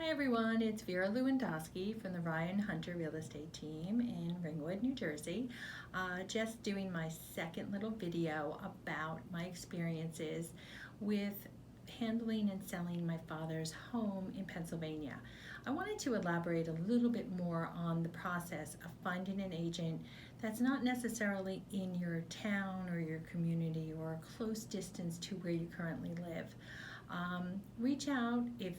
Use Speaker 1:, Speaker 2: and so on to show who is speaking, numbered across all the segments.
Speaker 1: Hi everyone, it's Vera Lewandoski from the Ryan Hunter Real Estate Team in Ringwood, New Jersey. Just doing my second little video about my experiences with handling and selling my father's home in Pennsylvania. I wanted to elaborate a little bit more on the process of finding an agent that's not necessarily in your town or your community or a close distance to where you currently live. Reach out if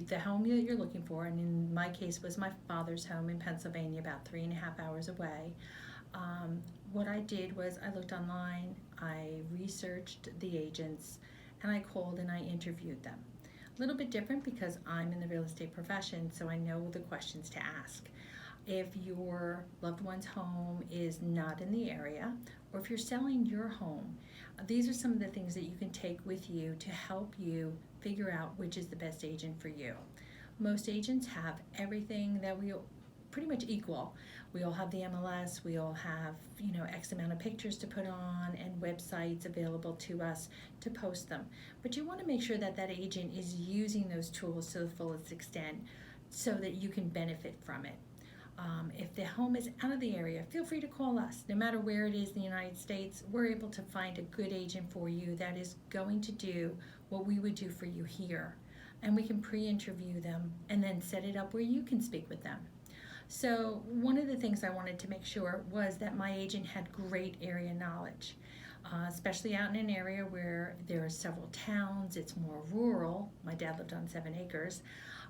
Speaker 1: the home that you're looking for, and in my case was my father's home in Pennsylvania, about 3.5 hours away. What I did was I looked online, I researched the agents, and I called and I interviewed them. A little bit different because I'm in the real estate profession, so I know the questions to ask. If your loved one's home is not in the area, or if you're selling your home, these are some of the things that you can take with you to help you figure out which is the best agent for you. Most agents have everything that we pretty much equal. We all have the MLS, we all have, X amount of pictures to put on and websites available to us to post them. But you want to make sure that that agent is using those tools to the fullest extent so that you can benefit from it. If the home is out of the area, feel free to call us. No matter where it is in the United States, we're able to find a good agent for you that is going to do what we would do for you here. And we can pre-interview them and then set it up where you can speak with them. So one of the things I wanted to make sure was that my agent had great area knowledge. Especially out in an area where there are several towns, it's more rural. My dad lived on 7 acres.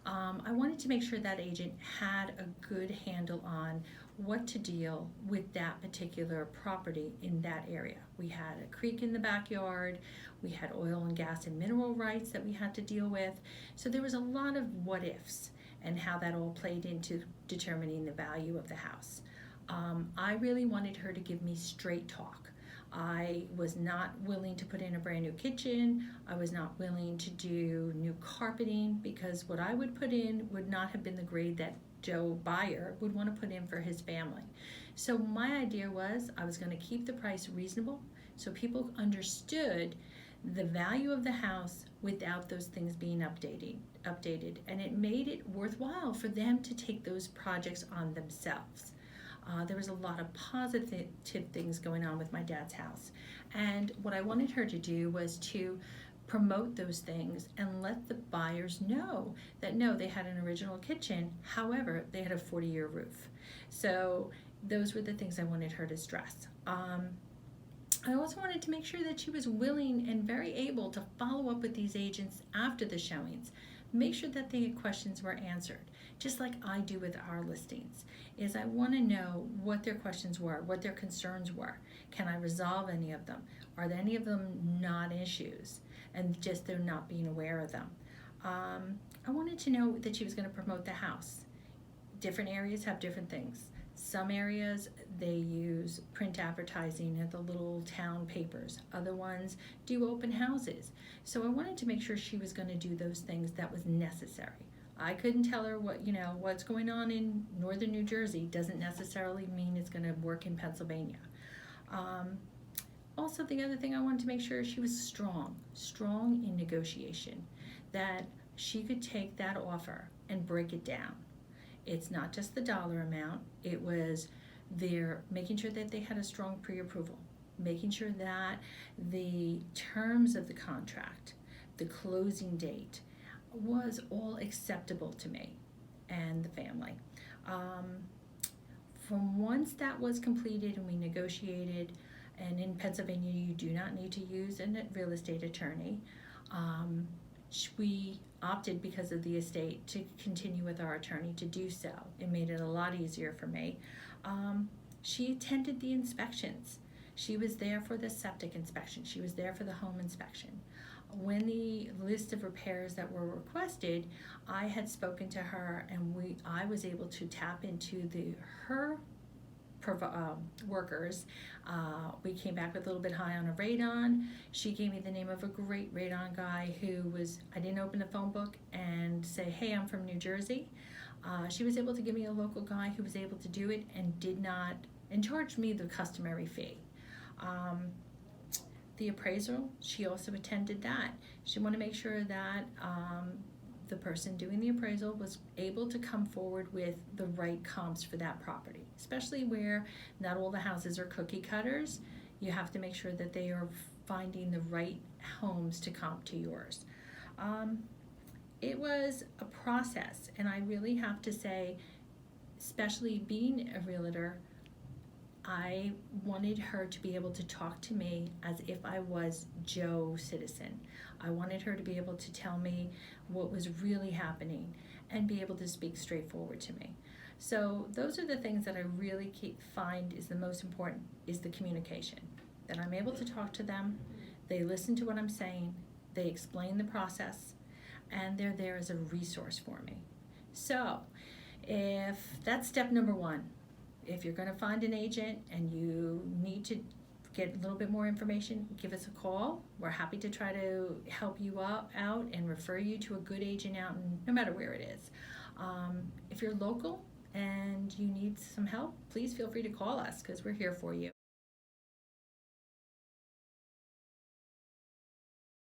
Speaker 1: I wanted to make sure that agent had a good handle on what to deal with that particular property in that area. We had a creek in the backyard, we had oil and gas and mineral rights that we had to deal with. So there was a lot of what ifs and how that all played into determining the value of the house. I really wanted her to give me straight talk. I was not willing to put in a brand new kitchen. I was not willing to do new carpeting because what I would put in would not have been the grade that Joe Buyer would want to put in for his family. So my idea was I was going to keep the price reasonable so people understood the value of the house without those things being updated, and it made it worthwhile for them to take those projects on themselves. There was a lot of positive things going on with my dad's house. And what I wanted her to do was to promote those things and let the buyers know that no, they had an original kitchen, however, they had a 40-year roof. So those were the things I wanted her to stress. I also wanted to make sure that she was willing and very able to follow up with these agents after the showings. Make sure that the questions were answered, just like I do with our listings. Is I want to know what their questions were, what their concerns were. Can I resolve any of them? Are there any of them not issues? And just they're not being aware of them. I wanted to know that she was going to promote the house. Different areas have different things. Some areas they use print advertising at the little town papers. Other ones do open houses. So I wanted to make sure she was going to do those things that was necessary. I couldn't tell her what's going on in northern New Jersey doesn't necessarily mean it's going to work in Pennsylvania. Also, the other thing I wanted to make sure she was strong in negotiation, that she could take that offer and break it down. It's not just the dollar amount, it was their making sure that they had a strong pre-approval, making sure that the terms of the contract, the closing date, was all acceptable to me and the family. From once that was completed and we negotiated, and in Pennsylvania you do not need to use a real estate attorney, we opted because of the estate to continue with our attorney to do so. It made it a lot easier for me. She attended the inspections. She was there for the septic inspection. She was there for the home inspection. When the list of repairs that were requested, I had spoken to her and I was able to tap into her workers. We came back with a little bit high on a radon. She gave me the name of a great radon guy I didn't open the phone book and say, hey, I'm from New Jersey. She was able to give me a local guy who was able to do it and charged me the customary fee. The appraisal, she also attended that. She wanted to make sure that the person doing the appraisal was able to come forward with the right comps for that property, especially where not all the houses are cookie cutters. You have to make sure that they are finding the right homes to comp to yours. It was a process, and I really have to say, especially being a realtor, I wanted her to be able to talk to me as if I was Joe Citizen. I wanted her to be able to tell me what was really happening and be able to speak straightforward to me. So those are the things that I really find is the most important, is the communication. That I'm able to talk to them, they listen to what I'm saying, they explain the process, and they're there as a resource for me. So if that's step number one. If you're going to find an agent and you need to get a little bit more information, give us a call. We're happy to try to help you out and refer you to a good agent out, no matter where it is. If you're local and you need some help, please feel free to call us because we're here for you.